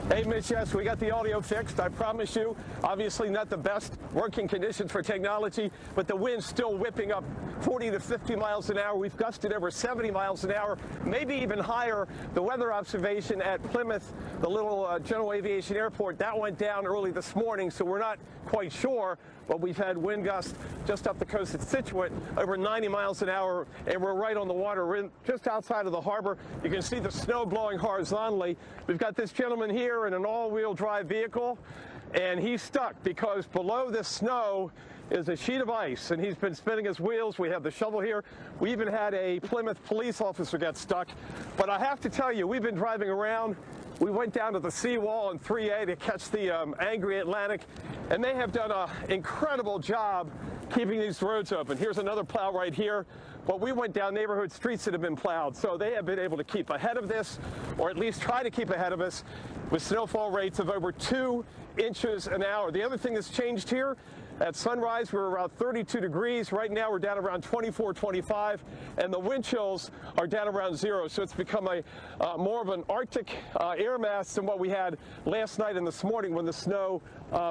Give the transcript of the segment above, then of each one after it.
Hey, Mitch, yes, we got the audio fixed. I promise you. Obviously not the best working conditions for technology, but the wind's still whipping up 40 to 50 miles an hour. We've gusted over 70 miles an hour, maybe even higher. The weather observation at Plymouth, the little general aviation airport, that went down early this morning, so we're not quite sure. But we've had wind gusts just up the coast at Scituate, over 90 miles an hour, and we're right on the water. We're just outside of the harbor. You can see the snow blowing horizontally. We've got this gentleman here in an all-wheel drive vehicle, and he's stuck because below this snow is a sheet of ice, and he's been spinning his wheels. We have the shovel here. We even had a Plymouth police officer get stuck. But I have to tell you, we've been driving around. We went down to the seawall in 3A to catch the angry Atlantic, and they have done an incredible job keeping these roads open. Here's another plow right here. But we went down neighborhood streets that have been plowed, so they have been able to keep ahead of this, or at least try to keep ahead of us, with snowfall rates of over 2 inches an hour. The other thing that's changed here, at sunrise, we were around 32 degrees. Right now, we're down around 24, 25, and the wind chills are down around 0. So it's become a more of an Arctic air mass than what we had last night and this morning when the snow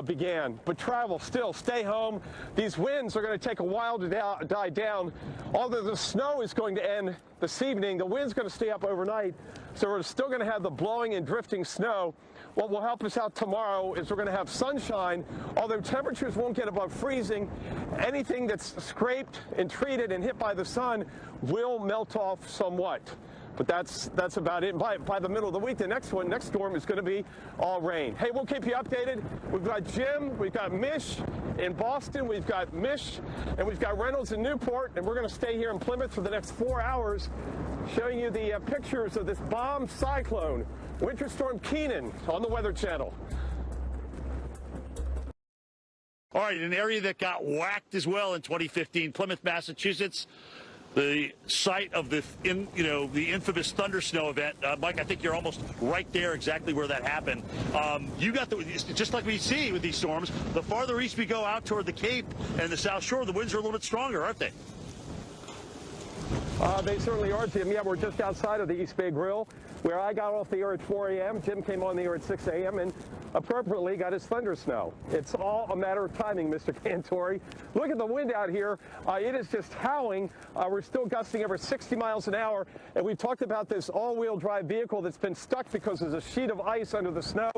began. But travel still, stay home. These winds are going to take a while to die down. Although the snow is going to end this evening, the wind's going to stay up overnight. So we're still going to have the blowing and drifting snow. What will help us out tomorrow is we're going to have sunshine, although temperatures won't get above freezing. Anything that's scraped and treated and hit by the sun will melt off somewhat. But that's about it. By the middle of the week, the next storm is going to be all rain. Hey, we'll keep you updated. We've got Jim, we've got Mish in Boston, we've got Mish, and we've got Reynolds in Newport, and we're going to stay here in Plymouth for the next 4 hours, showing you the pictures of this bomb cyclone, Winter Storm Kenan, on the Weather Channel. All right, an area that got whacked as well in 2015, Plymouth, Massachusetts, the site of the infamous thunder snow event. Mike, I think you're almost right there, exactly where that happened. You got just like we see with these storms, the farther east we go out toward the Cape and the South Shore, the winds are a little bit stronger, aren't they? They certainly are, Jim. Yeah, we're just outside of the East Bay Grill, where I got off the air at 4 a.m. Jim came on the air at 6 a.m. and appropriately got his thunder snow. It's all a matter of timing, Mr. Cantori. Look at the wind out here. It is just howling. We're still gusting over 60 miles an hour, and we've talked about this all-wheel drive vehicle that's been stuck because there's a sheet of ice under the snow.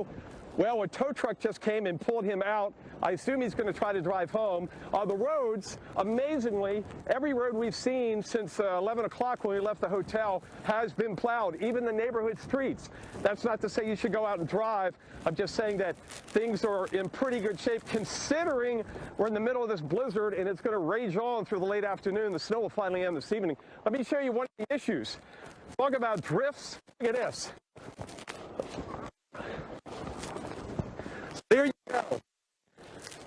Well, a tow truck just came and pulled him out. I assume he's going to try to drive home. The roads, amazingly, every road we've seen since 11 o'clock when we left the hotel has been plowed, even the neighborhood streets. That's not to say you should go out and drive. I'm just saying that things are in pretty good shape, considering we're in the middle of this blizzard and it's going to rage on through the late afternoon. The snow will finally end this evening. Let me show you one of the issues. Talk about drifts. Look at this. There you go.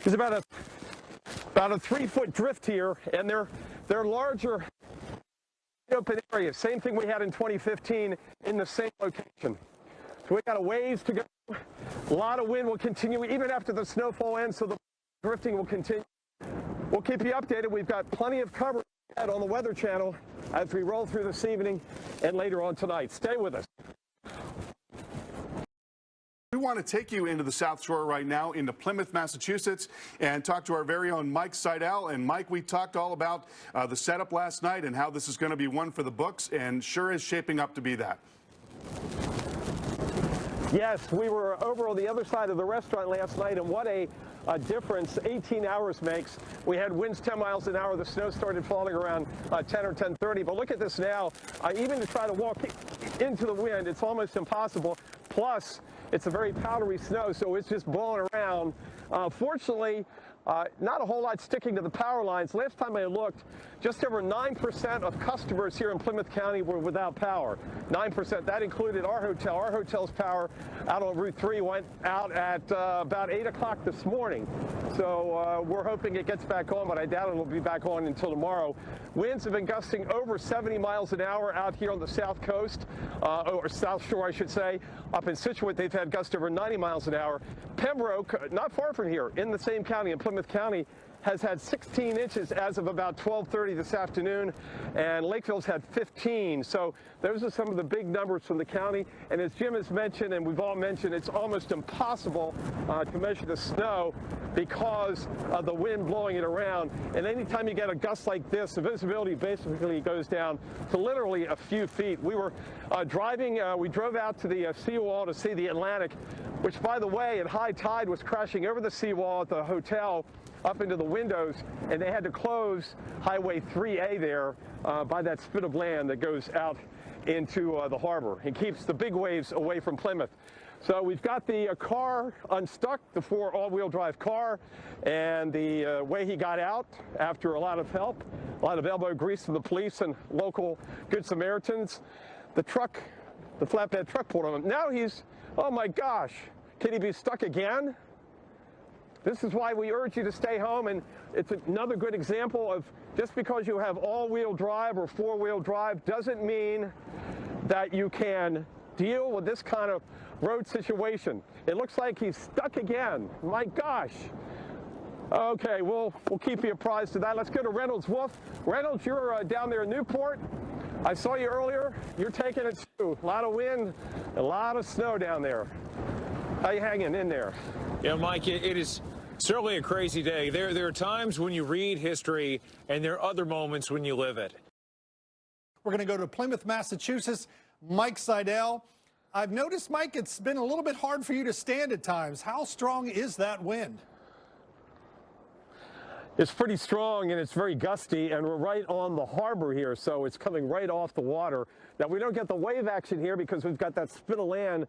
There's about a 3-foot drift here, and they're larger open areas. Same thing we had in 2015 in the same location. So we got a ways to go. A lot of wind will continue even after the snowfall ends, so the drifting will continue. We'll keep you updated. We've got plenty of coverage on the Weather Channel as we roll through this evening and later on tonight. Stay with us. We want to take you into the South Shore right now, into Plymouth, Massachusetts, and talk to our very own Mike Seidel. And Mike, we talked all about the setup last night and how this is going to be one for the books, and sure is shaping up to be that. Yes, we were over on the other side of the restaurant last night, and what a difference 18 hours makes. We had winds 10 miles an hour. The snow started falling around 10 or 10:30. But look at this now. Even to try to walk into the wind, it's almost impossible. Plus, it's a very powdery snow, so it's just blowing around. Fortunately, not a whole lot sticking to the power lines. Last time I looked, just over 9% of customers here in Plymouth County were without power. 9%. That included our hotel. Our hotel's power out on Route 3 went out at about 8 o'clock this morning. So we're hoping it gets back on, but I doubt it'll be back on until tomorrow. Winds have been gusting over 70 miles an hour out here on the south coast, or South Shore, I should say. Up in Scituate, they've had gusts over 90 miles an hour. Pembroke, not far from here, in the same county, in Plymouth County, has had 16 inches as of about 12:30 this afternoon, and Lakeville's had 15. So those are some of the big numbers from the county. And as Jim has mentioned, and we've all mentioned, it's almost impossible to measure the snow because of the wind blowing it around. And anytime you get a gust like this, the visibility basically goes down to literally a few feet. We were we drove out to the seawall to see the Atlantic, which, by the way, at high tide was crashing over the seawall at the hotel up into the windows, and they had to close Highway 3A there by that spit of land that goes out into the harbor and keeps the big waves away from Plymouth. So we've got the car unstuck, the 4 all-wheel drive car, and the way he got out after a lot of help, a lot of elbow grease from the police and local Good Samaritans. The truck, the flatbed truck pulled on him. Now he's, oh my gosh, can he be stuck again? This is why we urge you to stay home, and it's another good example of just because you have all-wheel drive or 4-wheel drive doesn't mean that you can deal with this kind of road situation. It looks like he's stuck again. My gosh. Okay, we'll keep you apprised of that. Let's go to Reynolds Wolf. Reynolds, you're down there in Newport. I saw you earlier. You're taking it too. A lot of wind, a lot of snow down there. How you hanging in there? Yeah, Mike, it is certainly a crazy day. There are times when you read history, and there are other moments when you live it. We're going to go to Plymouth, Massachusetts. Mike Seidel. I've noticed, Mike, it's been a little bit hard for you to stand at times. How strong is that wind? It's pretty strong, and it's very gusty, and we're right on the harbor here, so it's coming right off the water. Now, we don't get the wave action here because we've got that spit of land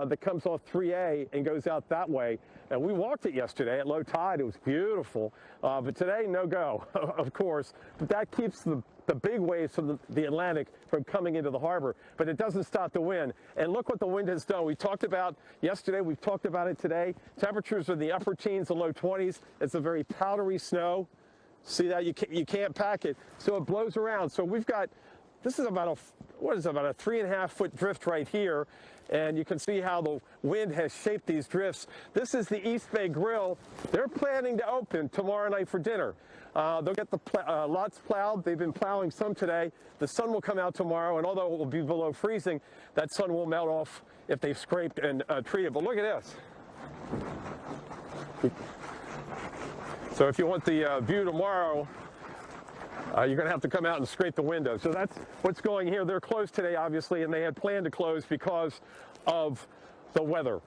that comes off 3A and goes out that way. And we walked it yesterday at low tide. It was beautiful. But today, no go, of course. But that keeps the big waves from the Atlantic from coming into the harbor. But it doesn't stop the wind. And look what the wind has done. We talked about yesterday. We've talked about it today. Temperatures are in the upper teens and low 20s. It's a very powdery snow. See that? You can't pack it. So it blows around. So we've got, this is about a 3.5 foot drift right here. And you can see how the wind has shaped these drifts. This is the East Bay Grill. They're planning to open tomorrow night for dinner. They'll get the lots plowed. They've been plowing some today. The sun will come out tomorrow, and although it will be below freezing, that sun will melt off if they've scraped and treated. But look at this. So if you want the view tomorrow, you're going to have to come out and scrape the window. So that's what's going here. They're closed today, obviously, and they had planned to close because of the weather.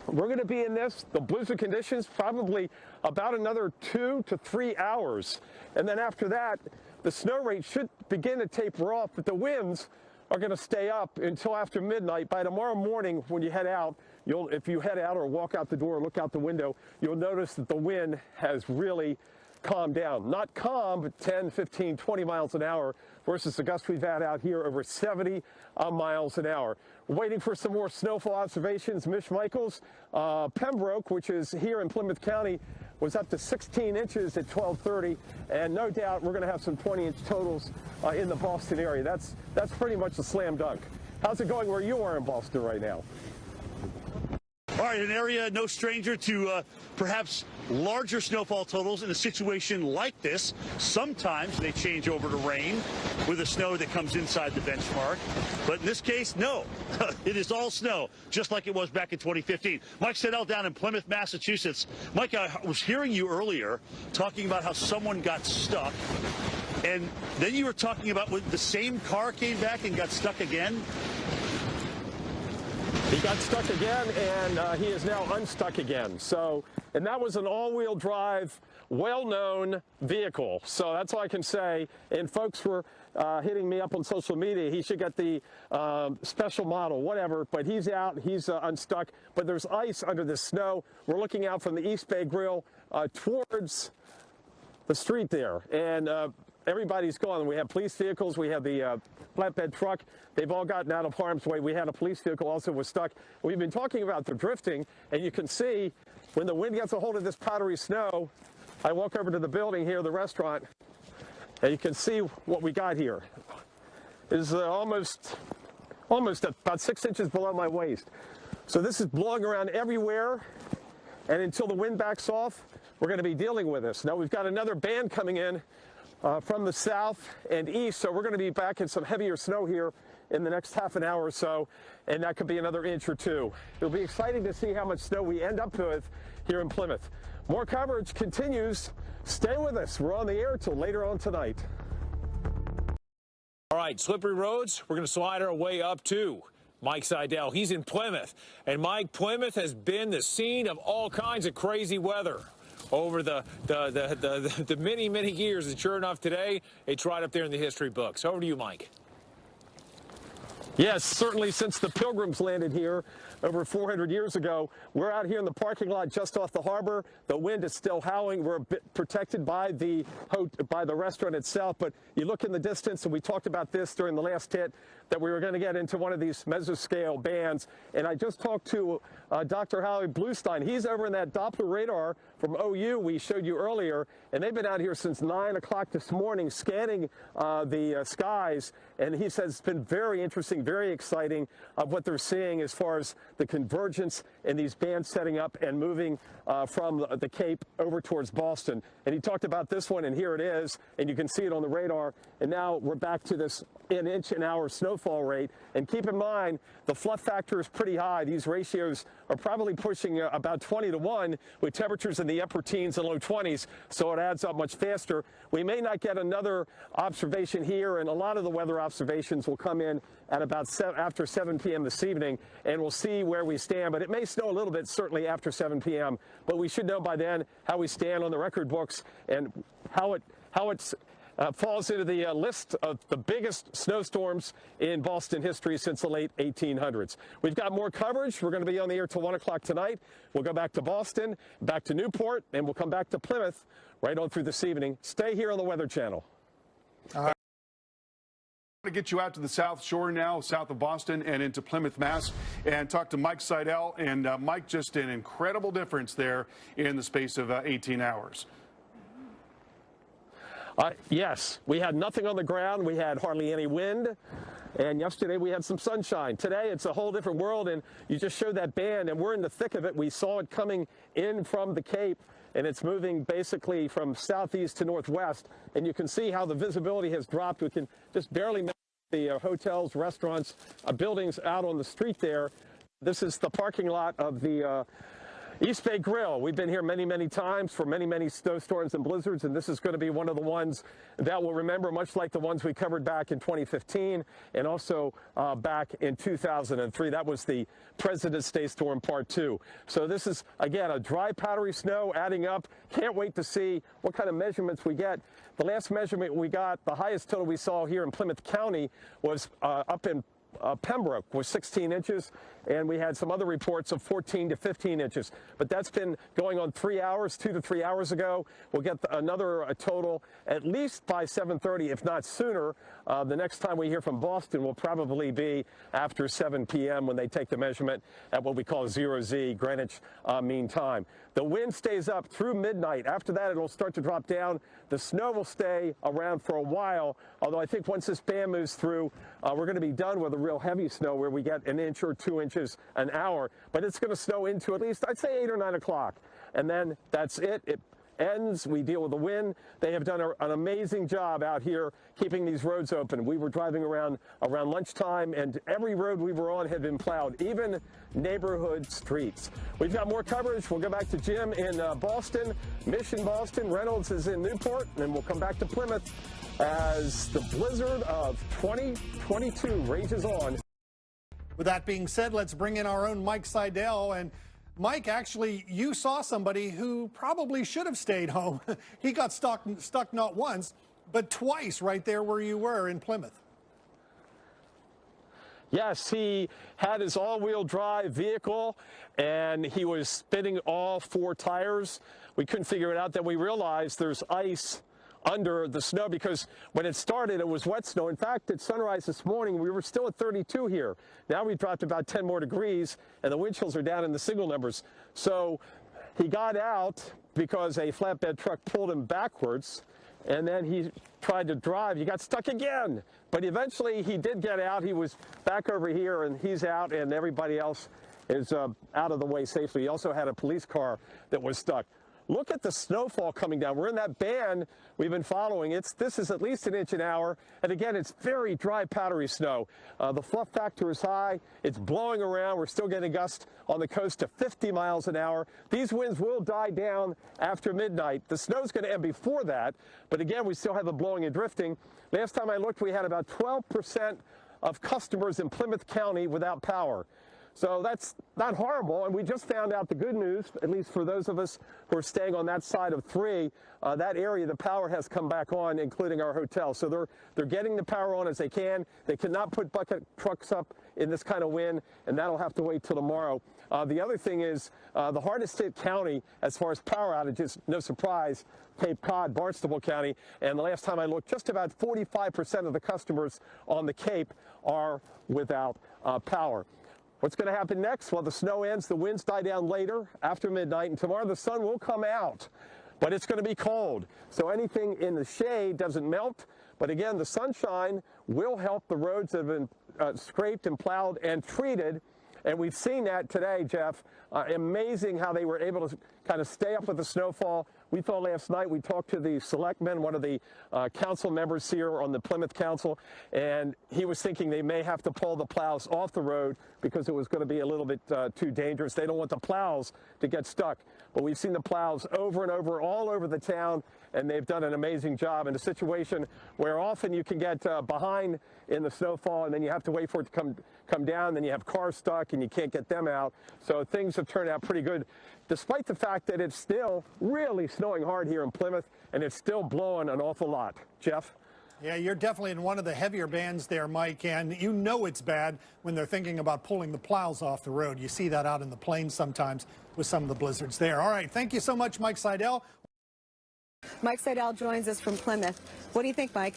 We're going to be in the blizzard conditions, probably about another 2 to 3 hours. And then after that, the snow rate should begin to taper off, but the winds are going to stay up until after midnight. By tomorrow morning, when you head out, if you head out or walk out the door or look out the window, you'll notice that the wind has really calm down. Not calm, but 10, 15, 20 miles an hour versus the gust we've had out here over 70 miles an hour. We're waiting for some more snowfall observations. Mish Michaels, Pembroke, which is here in Plymouth County, was up to 16 inches at 12:30, and no doubt we're going to have some 20-inch totals in the Boston area. That's pretty much a slam dunk. How's it going where you are in Boston right now? All right, an area no stranger to perhaps larger snowfall totals in a situation like this. Sometimes they change over to rain with the snow that comes inside the benchmark. But in this case, no. It is all snow, just like it was back in 2015. Mike Seidel down in Plymouth, Massachusetts. Mike, I was hearing you earlier talking about how someone got stuck. And then you were talking about when the same car came back and got stuck again. He got stuck again, and he is now unstuck again. So, and that was an all-wheel drive, well-known vehicle. So that's all I can say. And folks were hitting me up on social media. He should get the special model, whatever. But he's out. He's unstuck. But there's ice under the snow. We're looking out from the East Bay Grill towards the street there. And everybody's gone. We have police vehicles. We have the flatbed truck. They've all gotten out of harm's way. We had a police vehicle also was stuck. We've been talking about the drifting, and you can see when the wind gets a hold of this powdery snow, I walk over to the building here, the restaurant, and you can see what we got here. It is almost about 6 inches below my waist. So this is blowing around everywhere, and until the wind backs off, we're going to be dealing with this. Now, we've got another band coming in from the south and east, so we're going to be back in some heavier snow here in the next half an hour or so, and that could be another inch or two. It'll be exciting to see how much snow we end up with here in Plymouth. More coverage continues. Stay with us. We're on the air till later on tonight. All right, slippery roads, we're going to slide our way up to Mike Seidel. He's in Plymouth. And Mike, Plymouth has been the scene of all kinds of crazy weather over the many, many years. And sure enough, today, it's right up there in the history books. Over to you, Mike. Yes, certainly since the Pilgrims landed here over 400 years ago. We're out here in the parking lot just off the harbor. The wind is still howling. We're a bit protected by the restaurant itself, but you look in the distance, and we talked about this during the last hit, that we were going to get into one of these mesoscale bands. And I just talked to Dr. Howie Bluestein. He's over in that Doppler radar from OU we showed you earlier, and they've been out here since 9 o'clock this morning scanning the skies, and he says it's been very interesting, very exciting of what they're seeing as far as the convergence in these bands setting up and moving from the Cape over towards Boston. And he talked about this one, and here it is, and you can see it on the radar. And now we're back to this an inch an hour snowfall rate. And keep in mind, the fluff factor is pretty high. These ratios are probably pushing about 20 to 1 with temperatures in the upper teens and low 20s, so it adds up much faster. We may not get another observation here, and a lot of the weather observations will come in at about after 7 p.m. this evening, and we'll see where we stand. But it may snow a little bit, certainly after 7 p.m., but we should know by then how we stand on the record books and how it falls into the list of the biggest snowstorms in Boston history since the late 1800s. We've got more coverage. We're going to be on the air till 1 o'clock tonight. We'll go back to Boston, back to Newport, and we'll come back to Plymouth right on through this evening. Stay here on the Weather Channel. To get you out to the South Shore now, south of Boston and into Plymouth, Mass, and talk to Mike Seidel. And Mike, just an incredible difference there in the space of 18 hours. Yes, we had nothing on the ground. We had hardly any wind. And yesterday we had some sunshine. Today it's a whole different world, and you just showed that band, and we're in the thick of it. We saw it coming in from the Cape, and it's moving basically from southeast to northwest. And you can see how the visibility has dropped. We can just barely make the hotels, restaurants, buildings out on the street there. This is the parking lot of the East Bay Grill. We've been here many, many times for many, many snowstorms and blizzards, and this is going to be one of the ones that we'll remember, much like the ones we covered back in 2015 and also back in 2003. That was the President's Day Storm Part 2. So this is, again, a dry, powdery snow adding up. Can't wait to see what kind of measurements we get. The last measurement we got, the highest total we saw here in Plymouth County was up in Pembroke was 16 inches, and we had some other reports of 14 to 15 inches. But that's been going on 3 hours, 2 to 3 hours ago. We'll get another total at least by 7:30, if not sooner. The next time we hear from Boston will probably be after 7 p.m. when they take the measurement at what we call 0Z, Greenwich Mean Time. The wind stays up through midnight. After that, it'll start to drop down. The snow will stay around for a while, although I think once this band moves through, we're going to be done with the real heavy snow where we get an inch or 2 inches an hour. But it's going to snow into at least, I'd say, 8 or 9 o'clock. And then that's it. It ends. We deal with the wind. They have done an amazing job out here keeping these roads open. We were driving around lunchtime, and every road we were on had been plowed, even neighborhood streets. We've got more coverage. We'll go back to Jim in Boston, Mission Boston. Reynolds is in Newport, and then we'll come back to Plymouth as the blizzard of 2022 rages on. With that being said, let's bring in our own Mike Seidel. And Mike, actually, you saw somebody who probably should have stayed home. He got stuck not once, but twice right there where you were in Plymouth. Yes, he had his all-wheel drive vehicle, and he was spinning all 4 tires. We couldn't figure it out. Then we realized there's ice under the snow because when it started, it was wet snow. In fact, at sunrise this morning, we were still at 32 here. Now we've dropped about 10 more degrees, and the wind chills are down in the signal numbers. So he got out because a flatbed truck pulled him backwards, and then he tried to drive. He got stuck again. But eventually he did get out. He was back over here, and he's out, and everybody else is out of the way safely. He also had a police car that was stuck. look at the snowfall coming down. We're in that band we've been following. This is at least an inch an hour. And again, it's very dry, powdery snow. The fluff factor is high. It's blowing around. We're still getting gusts on the coast to 50 miles an hour. These winds will die down after midnight. The snow's going to end before that. But again, we still have the blowing and drifting. Last time I looked, we had about 12% of customers in Plymouth County without power. So that's not horrible, and we just found out the good news, at least for those of us who are staying on that side of 3, that area, the power has come back on, including our hotel. So they're getting the power on as they can. They cannot put bucket trucks up in this kind of wind, and that'll have to wait till tomorrow. The other thing is the hardest hit county as far as power outages, no surprise, Cape Cod, Barnstable County, and the last time I looked, just about 45% of the customers on the Cape are without power. What's going to happen next? Well, the snow ends, the winds die down later after midnight, and tomorrow the sun will come out, but it's going to be cold. So anything in the shade doesn't melt, but again, the sunshine will help the roads that have been scraped and plowed and treated. And we've seen that today, Jeff. Amazing how they were able to kind of stay up with the snowfall. We thought last night, we talked to the selectman, one of the council members here on the Plymouth Council, and he was thinking they may have to pull the plows off the road because it was going to be a little bit too dangerous. They don't want the plows to get stuck. But we've seen the plows over and over, all over the town, and they've done an amazing job in a situation where often you can get behind in the snowfall, and then you have to wait for it to come down, then you have cars stuck, and you can't get them out. So things have turned out pretty good, despite the fact that it's still really snowing hard here in Plymouth, and it's still blowing an awful lot. Jeff? Yeah, you're definitely in one of the heavier bands there, Mike, and you know it's bad when they're thinking about pulling the plows off the road. You see that out in the plains sometimes with some of the blizzards there. All right, thank you so much, Mike Seidel. Mike Seidel joins us from Plymouth. What do you think, Mike?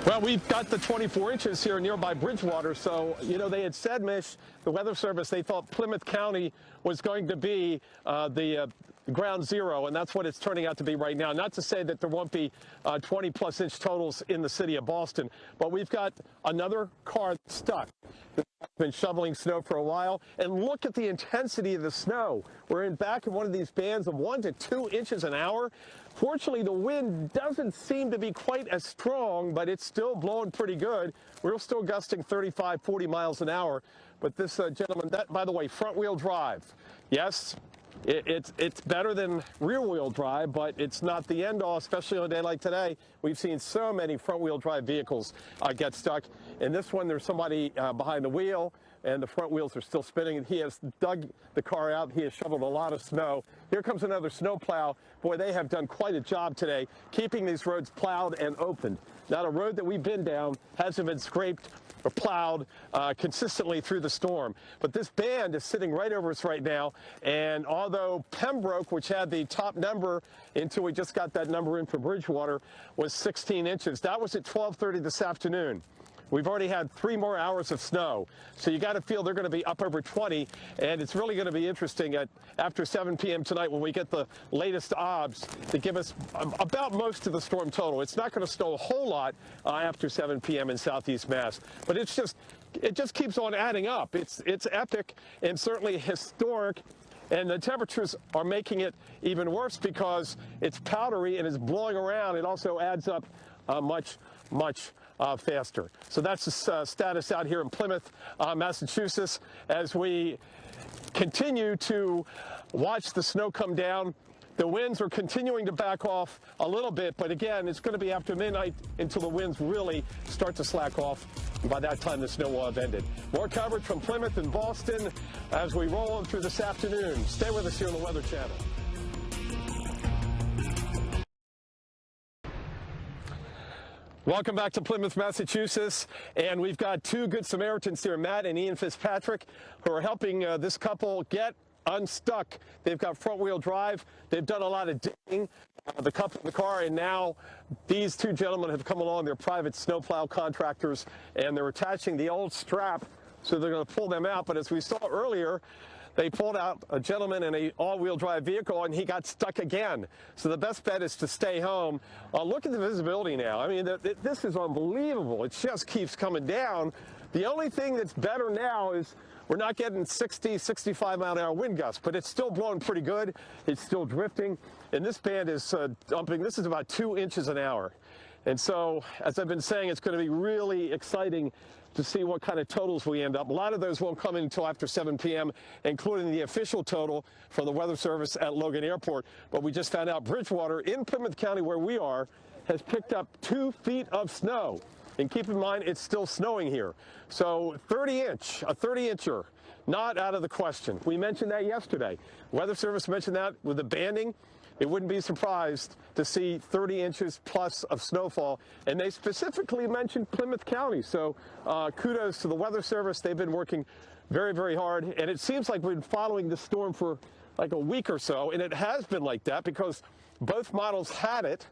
Well, we've got the 24 inches here nearby Bridgewater, so, you know, they had said, Mish, the Weather Service, they thought Plymouth County was going to be the ground zero, and that's what it's turning out to be right now. Not to say that there won't be 20-plus inch totals in the city of Boston, but we've got another car stuck. It's been shoveling snow for a while, and look at the intensity of the snow. We're back in one of these bands of 1 to 2 inches an hour. Fortunately, the wind doesn't seem to be quite as strong, but it's still blowing pretty good. We're still gusting 35, 40 miles an hour. But this gentleman, that, by the way, front-wheel drive. Yes, it's better than rear-wheel drive, but it's not the end-all, especially on a day like today. We've seen so many front-wheel drive vehicles get stuck. In this one, there's somebody behind the wheel, and the front wheels are still spinning. He has dug the car out. He has shoveled a lot of snow. Here comes another snow plow. Boy, they have done quite a job today, keeping these roads plowed and opened. Now, the road that we've been down hasn't been scraped or plowed consistently through the storm. But this band is sitting right over us right now, and although Pembroke, which had the top number until we just got that number in for Bridgewater, was 16 inches, that was at 12:30 this afternoon. We've already had 3 more hours of snow, so you got to feel they're going to be up over 20, and it's really going to be interesting after 7 p.m. tonight when we get the latest odds to give us about most of the storm total. It's not going to snow a whole lot after 7 p.m. in southeast Mass, but it just keeps on adding up. It's epic and certainly historic. And the temperatures are making it even worse because it's powdery and it's blowing around. It also adds up much faster. So that's the status out here in Plymouth, Massachusetts, as we continue to watch the snow come down. The winds are continuing to back off a little bit, but again, it's going to be after midnight until the winds really start to slack off. And by that time, the snow will have ended. More coverage from Plymouth and Boston as we roll on through this afternoon. Stay with us here on the Weather Channel. Welcome back to Plymouth, Massachusetts, and we've got 2 Good Samaritans here, Matt and Ian Fitzpatrick, who are helping this couple get unstuck. They've got front-wheel drive. They've done a lot of digging, the couple in the car, and now these 2 gentlemen have come along. They're private snowplow contractors, and they're attaching the old strap, so they're going to pull them out. But as we saw earlier, they pulled out a gentleman in an all-wheel drive vehicle, and he got stuck again. So the best bet is to stay home. Look at the visibility now. I mean, this is unbelievable. It just keeps coming down. The only thing that's better now is we're not getting 60, 65 mile an hour wind gusts, but it's still blowing pretty good. It's still drifting, and this band is dumping. This is about 2 inches an hour. And so, as I've been saying, it's going to be really exciting to see what kind of totals we end up. A lot of those won't come in until after 7 p.m., including the official total from the Weather Service at Logan Airport. But we just found out Bridgewater in Plymouth County, where we are, has picked up 2 feet of snow. And keep in mind, it's still snowing here. So a 30-incher, not out of the question. We mentioned that yesterday. Weather Service mentioned that with the banding. It wouldn't be surprised to see 30 inches plus of snowfall. And they specifically mentioned Plymouth County. So kudos to the Weather Service. They've been working very, very hard. And it seems like we've been following the storm for like a week or so. And it has been like that because both models had it.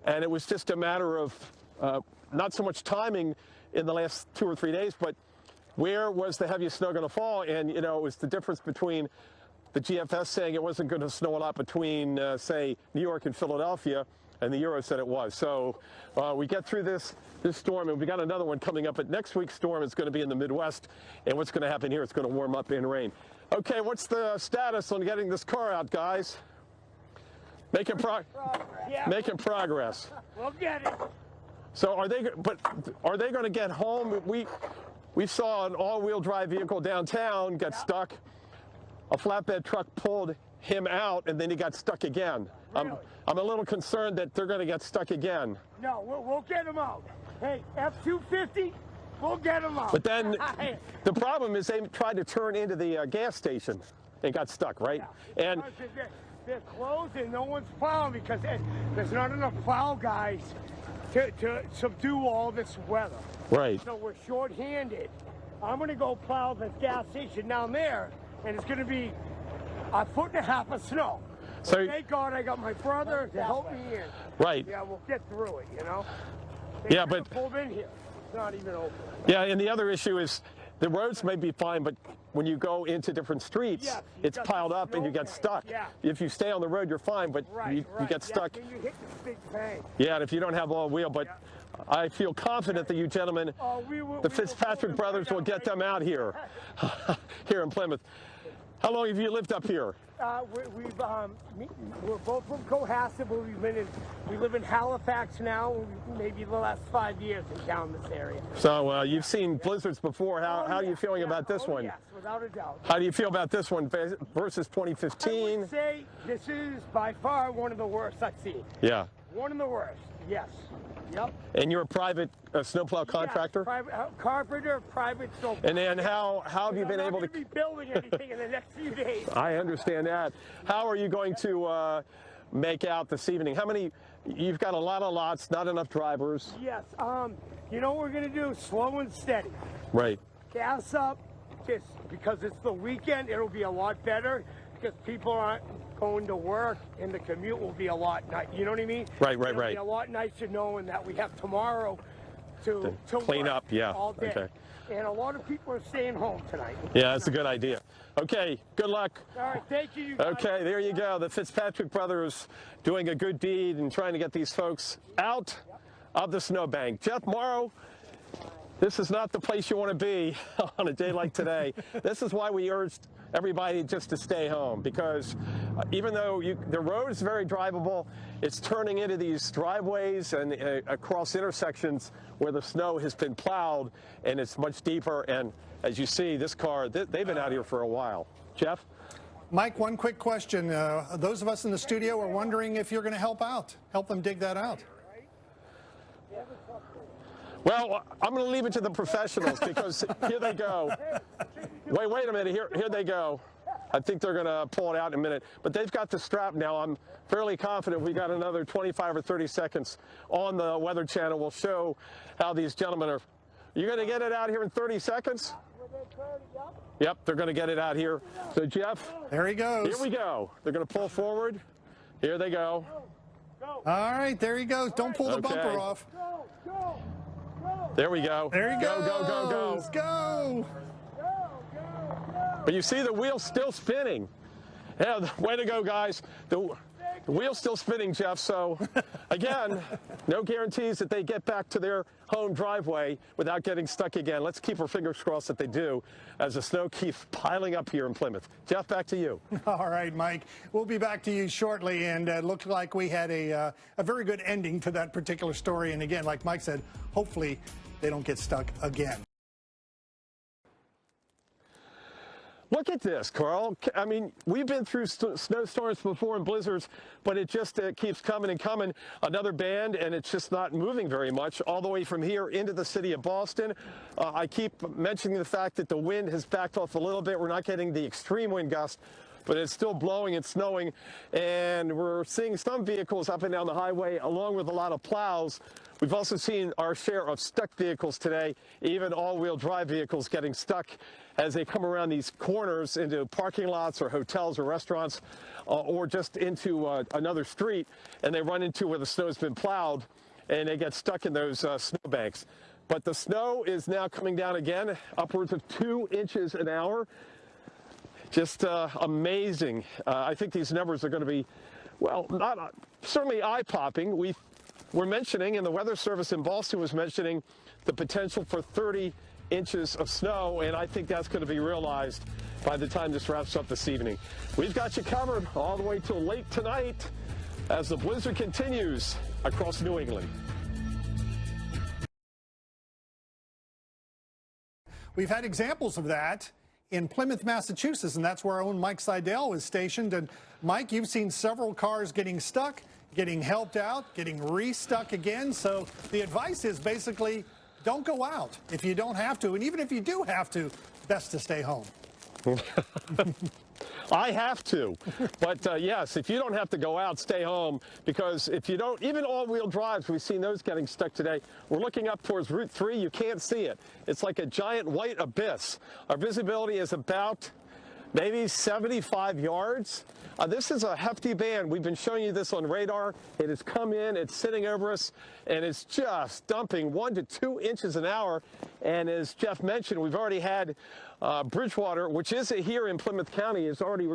And it was just a matter of not so much timing in the last 2 or 3 days, but where was the heaviest snow going to fall? And, you know, it was the difference between the GFS saying it wasn't going to snow a lot between, say, New York and Philadelphia, and the Euro said it was. So we get through this storm, and we got another one coming up. But next week's storm is going to be in the Midwest, and what's going to happen here, it's going to warm up and rain. Okay, what's the status on getting this car out, guys? Making progress. We'll get it. So are they going to get home? We saw an all-wheel drive vehicle downtown get stuck. A flatbed truck pulled him out, and then he got stuck again. Really? I'm a little concerned that they're going to get stuck again. No, we'll get him out. Hey, F-250, we'll get him out. But then the problem is they tried to turn into the gas station and got stuck, right? Yeah, and they're closed and no one's plowing because there's not enough plow guys to subdue all this weather. Right. So we're short-handed. I'm going to go plow the gas station down there, and it's going to be 1.5 foot of snow. So thank God I got my brother to help me in. Right. Yeah, we'll get through it, you know? Yeah, but pulled in here. It's not even open. Yeah, and the other issue is the roads may be fine, but when you go into different streets, it's piled up and you get stuck. Yeah. If you stay on the road, you're fine, but you get stuck. Yeah, you hit this big bank. Yeah, and if you don't have all wheel, but I feel confident that you gentlemen, the Fitzpatrick brothers, will get them out here, here in Plymouth. How long have you lived up here? We're both from Cohasset, but we live in Halifax now. Maybe the last 5 years in down this area. So you've seen blizzards before. How are you feeling about this one? Yes, without a doubt. How do you feel about this one versus 2015? I would say this is by far one of the worst I've seen. Yeah. One of the worst. Yes. Yep. And you're a private snowplow contractor? Yes, private carpenter, private snowplow. And then how have you been able to be building anything in the next few days? I understand that. How are you going to make out this evening? How many? You've got a lot of lots, not enough drivers. Yes. You know what we're going to do? Slow and steady. Right. Gas up, just because it's the weekend, it'll be a lot better because people aren't going to work and the commute will be a lot nicer. You know what I mean? Right. It'll be a lot nicer knowing that we have tomorrow to clean work up. Yeah. all day. Okay. And a lot of people are staying home tonight. Yeah, that's a good idea. Okay, good luck. All right, thank you. Guys. Okay, there you go. The Fitzpatrick brothers doing a good deed and trying to get these folks out of the snowbank. Jeff Morrow, this is not the place you want to be on a day like today. This is why we urged everybody just to stay home, because even though the road is very drivable, it's turning into these driveways and across intersections where the snow has been plowed and it's much deeper. And as you see, this car, they've been out here for a while. Jeff? Mike, one quick question. Those of us in the studio are wondering if you're going to help them dig that out. Well, I'm going to leave it to the professionals because here they go. Wait a minute. Here they go. I think they're going to pull it out in a minute. But they've got the strap now. I'm fairly confident we got another 25 or 30 seconds on the Weather Channel. We'll show how these gentlemen are. You going to get it out here in 30 seconds? Yep, they're going to get it out here. So, Jeff. There he goes. Here we go. They're going to pull forward. Here they go. All right, there he goes. Don't pull the bumper off. There we go. There he goes. Go. Go. But you see the wheels still spinning. Yeah, way to go, guys. The wheel's still spinning, Jeff, so again, no guarantees that they get back to their home driveway without getting stuck again. Let's keep our fingers crossed that they do as the snow keeps piling up here in Plymouth. Jeff, back to you. All right, Mike. We'll be back to you shortly, and it looked like we had a very good ending to that particular story. And again, like Mike said, hopefully they don't get stuck again. Look at this, Carl. I mean, we've been through snowstorms before and blizzards, but it just keeps coming and coming. Another band, and it's just not moving very much all the way from here into the city of Boston. I keep mentioning the fact that the wind has backed off a little bit. We're not getting the extreme wind gust, but it's still blowing and snowing, and we're seeing some vehicles up and down the highway along with a lot of plows. We've also seen our share of stuck vehicles today, even all-wheel drive vehicles getting stuck as they come around these corners into parking lots or hotels or restaurants or just into another street, and they run into where the snow's been plowed and they get stuck in those snowbanks. But the snow is now coming down again, upwards of 2 inches an hour. Just amazing. I think these numbers are going to be, well, not certainly eye-popping. We're mentioning, and the Weather Service in Boston was mentioning, the potential for 30 inches of snow, and I think that's going to be realized by the time this wraps up this evening. We've got you covered all the way till late tonight as the blizzard continues across New England. We've had examples of that in Plymouth, Massachusetts, and that's where our own Mike Seidel is stationed. And Mike, you've seen several cars getting stuck, getting helped out, getting restuck again. So the advice is basically don't go out if you don't have to. And even if you do have to, best to stay home. I have to. But yes, if you don't have to go out, stay home, because if you don't, even all-wheel drives, we've seen those getting stuck today. We're looking up towards Route 3. You can't see it. It's like a giant white abyss. Our visibility is about maybe 75 yards. This is a hefty band. We've been showing you this on radar. It has come in, it's sitting over us, and it's just dumping 1 to 2 inches an hour. And as Jeff mentioned, we've already had Bridgewater, which is here in Plymouth County, has already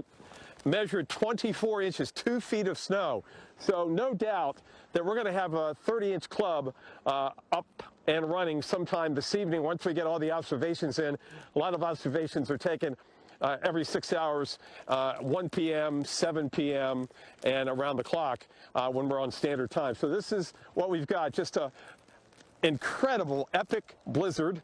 measured 24 inches, 2 feet of snow. So no doubt that we're going to have a 30-inch club up and running sometime this evening once we get all the observations in. A lot of observations are taken every 6 hours, 1 p.m., 7 p.m., and around the clock when we're on standard time. So this is what we've got, just a incredible, epic blizzard.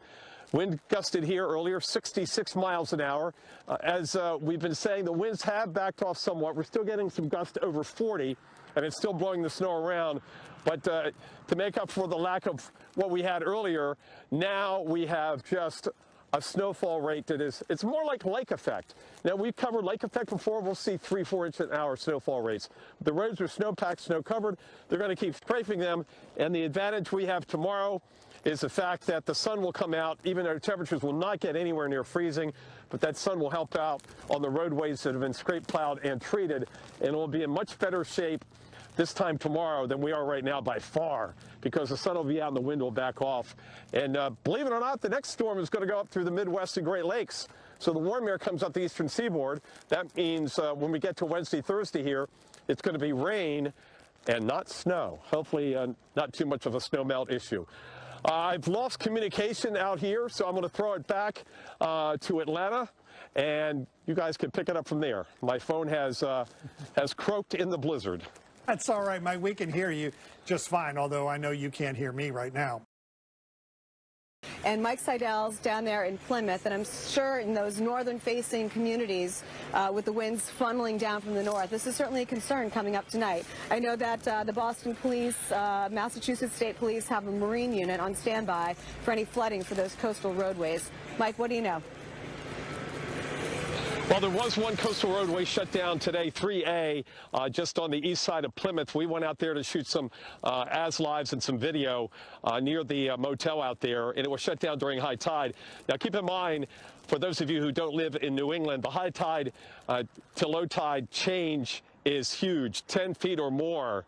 Wind gusted here earlier, 66 miles an hour. As we've been saying, the winds have backed off somewhat. We're still getting some gusts over 40, and it's still blowing the snow around. But to make up for the lack of what we had earlier, now we have just a snowfall rate that is, it's more like lake effect. Now, we've covered lake effect before. We'll see 3-4 inch an hour snowfall rates. The roads are snow-packed, snow-covered. They're going to keep scraping them, and the advantage we have tomorrow is the fact that the sun will come out, even though temperatures will not get anywhere near freezing, but that sun will help out on the roadways that have been scrape plowed and treated, and it will be in much better shape this time tomorrow than we are right now by far, because the sun will be out and the wind will back off. And believe it or not, the next storm is going to go up through the Midwest and Great Lakes. So the warm air comes up the eastern seaboard. That means when we get to Wednesday, Thursday here, it's going to be rain and not snow. Hopefully not too much of a snow melt issue. I've lost communication out here, so I'm going to throw it back to Atlanta, and you guys can pick it up from there. My phone has croaked in the blizzard. That's all right, Mike. We can hear you just fine, although I know you can't hear me right now. And Mike Seidel's down there in Plymouth, and I'm sure in those northern-facing communities with the winds funneling down from the north, this is certainly a concern coming up tonight. I know that the Boston Police, Massachusetts State Police have a Marine unit on standby for any flooding for those coastal roadways. Mike, what do you know? Well, there was one coastal roadway shut down today, 3A, just on the east side of Plymouth. We went out there to shoot some as-lives and some video near the motel out there, and it was shut down during high tide. Now, keep in mind, for those of you who don't live in New England, the high tide to low tide change is huge, 10 feet or more,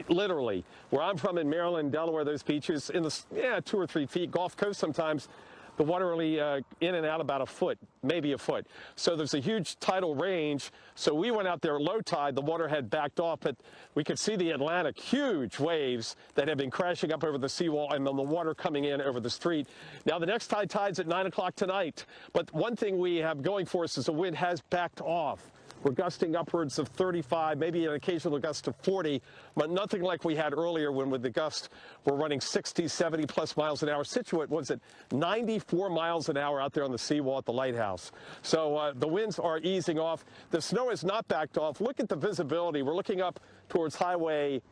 literally. Where I'm from in Maryland, Delaware, those beaches, in the 2 or 3 feet, Gulf Coast sometimes, the water only in and out about a foot, maybe a foot. So there's a huge tidal range. So we went out there low tide. The water had backed off, but we could see the Atlantic, huge waves that had been crashing up over the seawall and then the water coming in over the street. Now, the next high tide's at 9 o'clock tonight. But one thing we have going for us is the wind has backed off. We're gusting upwards of 35, maybe an occasional gust of 40, but nothing like we had earlier when with the gusts were running 60, 70 plus miles an hour. Situate was at 94 miles an hour out there on the seawall at the lighthouse. So the winds are easing off. The snow is not backed off. Look at the visibility. We're looking up towards Highway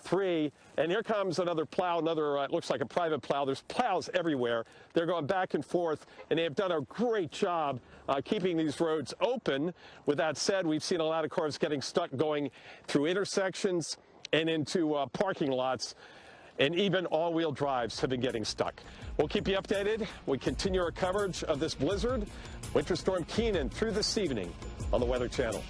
3, and here comes another plow, it looks like a private plow. There's plows everywhere. They're going back and forth, and they have done a great job keeping these roads open. With that said, we've seen a lot of cars getting stuck going through intersections and into parking lots, and even all-wheel drives have been getting stuck. We'll keep you updated. We continue our coverage of this blizzard, Winter Storm Kenan, through this evening on the Weather Channel.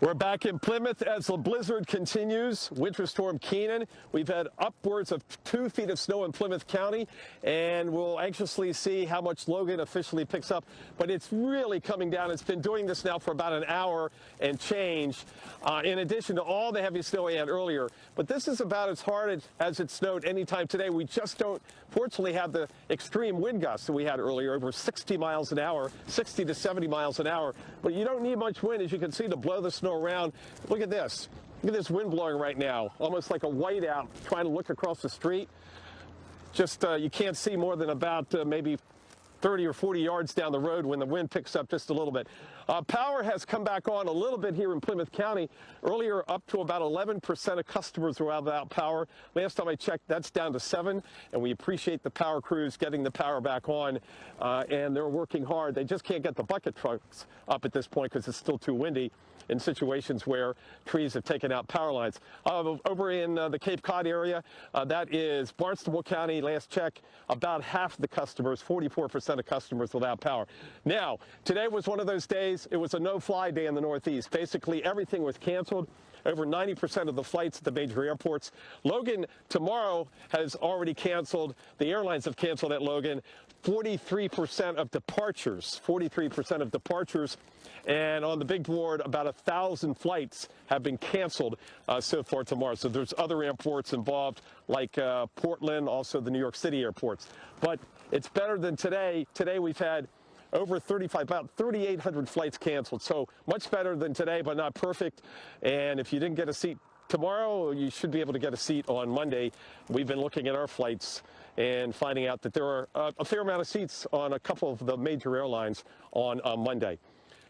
We're back in Plymouth as the blizzard continues. Winter Storm Kenan. We've had upwards of 2 feet of snow in Plymouth County, and we'll anxiously see how much Logan officially picks up. But it's really coming down. It's been doing this now for about an hour and change, in addition to all the heavy snow we had earlier. But this is about as hard as it snowed any time today. We just don't, fortunately, have the extreme wind gusts that we had earlier, over 60 miles an hour, 60 to 70 miles an hour. But you don't need much wind, as you can see, to blow the snow around. Look at this. Look at this wind blowing right now, almost like a whiteout trying to look across the street. Just you can't see more than about maybe 30 or 40 yards down the road when the wind picks up just a little bit. Power has come back on a little bit here in Plymouth County. Earlier, up to about 11% of customers were without power. Last time I checked, that's down to 7%, and we appreciate the power crews getting the power back on, and they're working hard. They just can't get the bucket trucks up at this point because it's still too windy in situations where trees have taken out power lines. Over in the Cape Cod area, that is Barnstable County, last check, about half the customers, 44% of customers without power. Now, today was one of those days, it was a no-fly day in the Northeast. Basically, everything was canceled. Over 90% of the flights at the major airports. Logan tomorrow has already canceled. The airlines have canceled at Logan. 43% of departures, 43% of departures. And on the big board, about 1,000 flights have been canceled so far tomorrow. So there's other airports involved, like Portland, also the New York City airports. But it's better than today. Today we've had over about 3,800 flights canceled. So much better than today, but not perfect. And if you didn't get a seat tomorrow, you should be able to get a seat on Monday. We've been looking at our flights and finding out that there are a fair amount of seats on a couple of the major airlines on Monday.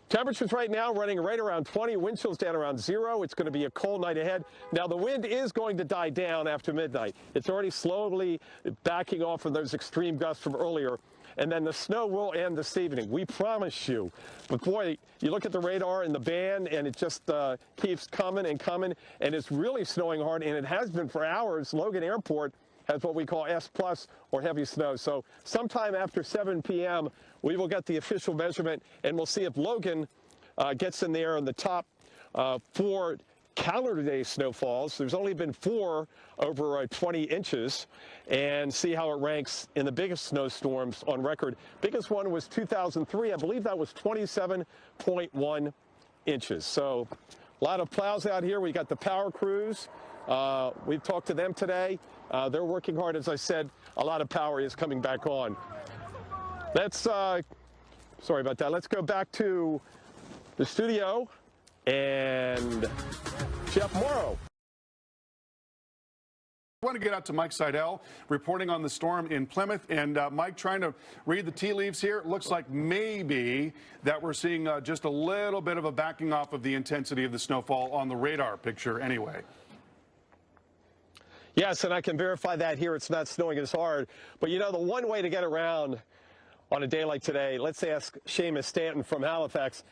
Temperatures right now running right around 20, wind chills down around 0. It's going to be a cold night ahead. Now, the wind is going to die down after midnight. It's already slowly backing off from those extreme gusts from earlier. And then the snow will end this evening. We promise you. But boy, you look at the radar and the band, and it just keeps coming and coming. And it's really snowing hard, and it has been for hours. Logan Airport has what we call S+ or heavy snow. So sometime after 7 p.m., we will get the official measurement, and we'll see if Logan gets in there on the top 4 calendar day snowfalls. There's only been 4 over 20 inches, and see how it ranks in the biggest snowstorms on record. Biggest one was 2003. I believe that was 27.1 inches. So a lot of plows out here. We got the power crews. We've talked to them today. They're working hard. As I said, a lot of power is coming back on. Let's, sorry about that. Let's go back to the studio and Jeff Morrow. I want to get out to Mike Seidel reporting on the storm in Plymouth. And Mike, trying to read the tea leaves here, it looks like maybe that we're seeing just a little bit of a backing off of the intensity of the snowfall on the radar picture anyway. Yes, and I can verify that here. It's not snowing as hard. But, you know, the one way to get around on a day like today, let's ask Seamus Stanton from Halifax.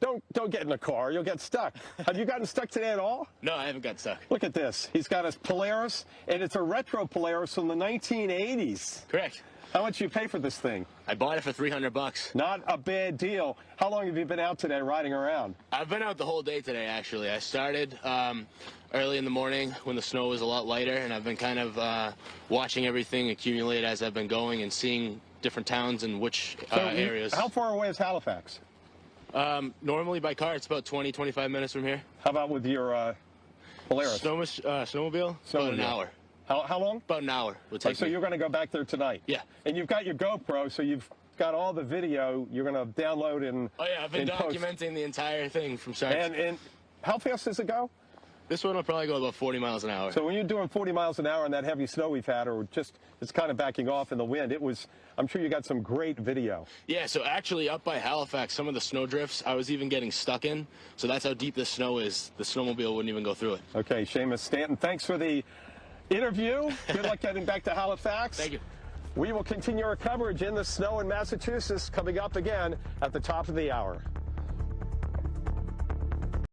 Don't get in the car. You'll get stuck. Have you gotten stuck today at all? No, I haven't got stuck. Look at this. He's got his Polaris, and it's a retro Polaris from the 1980s. Correct. How much you pay for this thing? I bought it for $300. Not a bad deal. How long have you been out today riding around? I've been out the whole day today, actually. I started early in the morning when the snow was a lot lighter, and I've been kind of watching everything accumulate as I've been going and seeing different towns and which areas. How far away is Halifax? Normally by car, it's about 20, 25 minutes from here. How about with your Polaris? Snowmobile? About an hour. How long? About an hour would take So me. you're going to go back there tonight? Yeah. And you've got your GoPro, so you've got all the video you're going to download and Oh, yeah, I've been documenting the entire thing from start to And how fast does it go? This one will probably go about 40 miles an hour. So when you're doing 40 miles an hour in that heavy snow we've had, or just it's kind of backing off in the wind, I'm sure you got some great video. Yeah, so actually up by Halifax, some of the snow drifts I was even getting stuck in. So that's how deep this snow is. The snowmobile wouldn't even go through it. Okay, Seamus Stanton, thanks for the interview. Good luck getting back to Halifax. Thank you. We will continue our coverage in the snow in Massachusetts coming up again at the top of the hour.